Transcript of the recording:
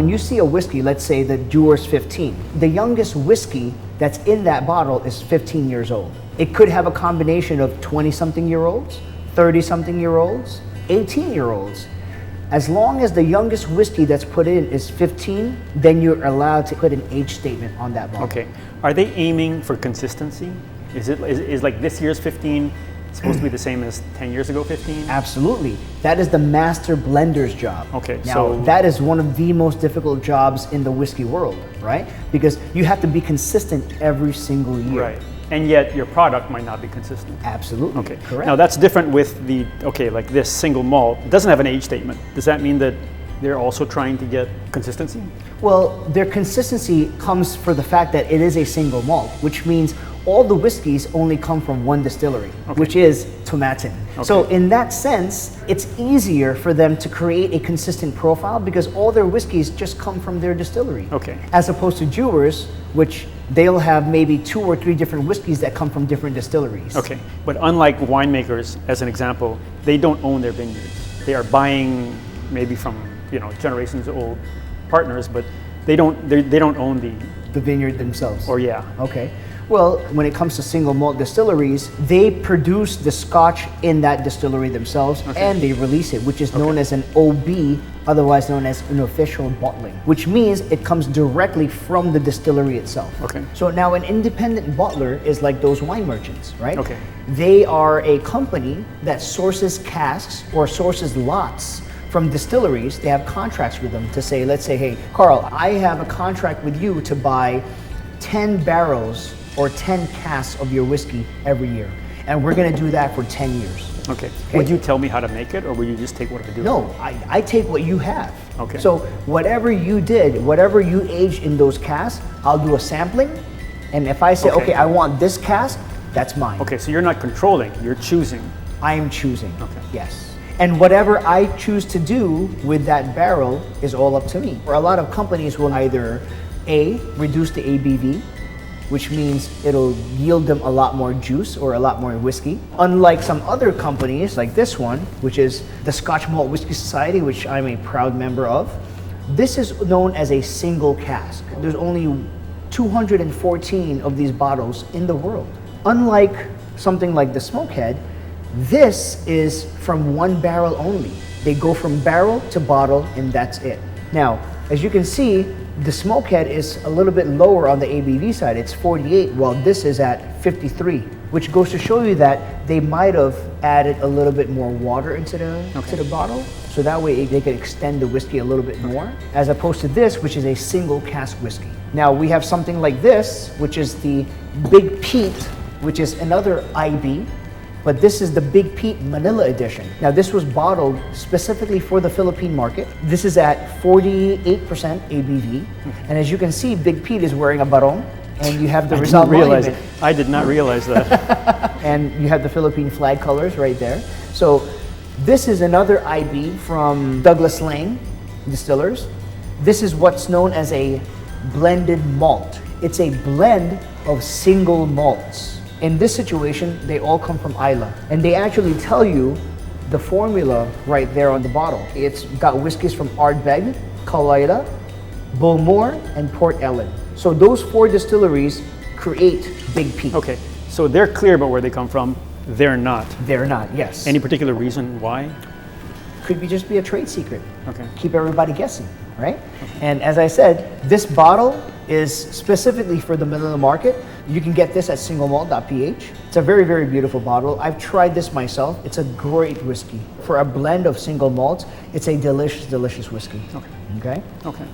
when you see a whiskey, let's say the Dewar's 15, the youngest whiskey that's in that bottle is 15 years old. It could have a combination of 20-something-year-olds, 30-something-year-olds, 18-year-olds. As long as the youngest whiskey that's put in is 15, then you're allowed to put an age statement on that bottle. Okay. Are they aiming for consistency? Is like this year's 15 supposed to be the same as 10 years ago 15? Absolutely. That is the master blender's job. Okay, now, so that is one of the most difficult jobs in the whiskey world, right? Because you have to be consistent every single year. Right. And yet your product might not be consistent. Absolutely. Okay. Correct. Now that's different with like this single malt. It doesn't have an age statement. Does that mean that they're also trying to get consistency? Well, their consistency comes for the fact that it is a single malt, which means all the whiskeys only come from one distillery, which is Tomatin. Okay. So in that sense, it's easier for them to create a consistent profile because all their whiskeys just come from their distillery. Okay. As opposed to Dewar's, which they'll have maybe 2 or 3 different whiskeys that come from different distilleries. Okay, but unlike winemakers, as an example, they don't own their vineyards. They are buying maybe from generations old partners, but they don't own the vineyard themselves. Or yeah. Okay. Well, when it comes to single malt distilleries, they produce the scotch in that distillery themselves, and they release it, which is known as an OB, otherwise known as an official bottling, which means it comes directly from the distillery itself. Okay. So now an independent bottler is like those wine merchants, right? Okay. They are a company that sources casks or sources lots from distilleries. They have contracts with them to say, let's say, hey, Carl, I have a contract with you to buy 10 barrels or 10 casks of your whiskey every year. And we're gonna do that for 10 years. Okay. Would you tell me how to make it, or would you just take what I do? No, I take what you have. Okay. So whatever you did, whatever you aged in those casks, I'll do a sampling. And if I say, okay, I want this cask, that's mine. Okay, so you're not controlling, you're choosing. I am choosing, yes. And whatever I choose to do with that barrel is all up to me. Or a lot of companies will either A, reduce the ABV, which means it'll yield them a lot more juice or a lot more whiskey. Unlike some other companies like this one, which is the Scotch Malt Whisky Society, which I'm a proud member of, this is known as a single cask. There's only 214 of these bottles in the world. Unlike something like the Smokehead, this is from one barrel only. They go from barrel to bottle and that's it. Now, as you can see, the Smokehead is a little bit lower on the ABV side. It's 48, while this is at 53, which goes to show you that they might have added a little bit more water into the bottle, so that way they could extend the whiskey a little bit more, as opposed to this, which is a single cask whiskey. Now we have something like this, which is the Big Pete, which is another IB, but this is the Big Pete Manila edition. Now this was bottled specifically for the Philippine market. This is at 48% ABV. And as you can see, Big Pete is wearing a barong, and you have the Rizal Monument. I did not realize that. And you have the Philippine flag colors right there. So this is another IB from Douglas Lane Distillers. This is what's known as a blended malt. It's a blend of single malts. In this situation, they all come from Isla. And they actually tell you the formula right there on the bottle. It's got whiskeys from Ardbeg, Kalayla, Bulmore, and Port Ellen. So those 4 distilleries create Big Pete. Okay, so they're clear about where they come from. They're not. They're not, yes. Any particular reason why? Could just be a trade secret. Okay. Keep everybody guessing, right? Okay. And as I said, this bottle is specifically for the Manila market. You can get this at singlemalt.ph. It's a very, very beautiful bottle. I've tried this myself. It's a great whiskey. For a blend of single malts, it's a delicious, delicious whiskey. Okay. Okay? Okay.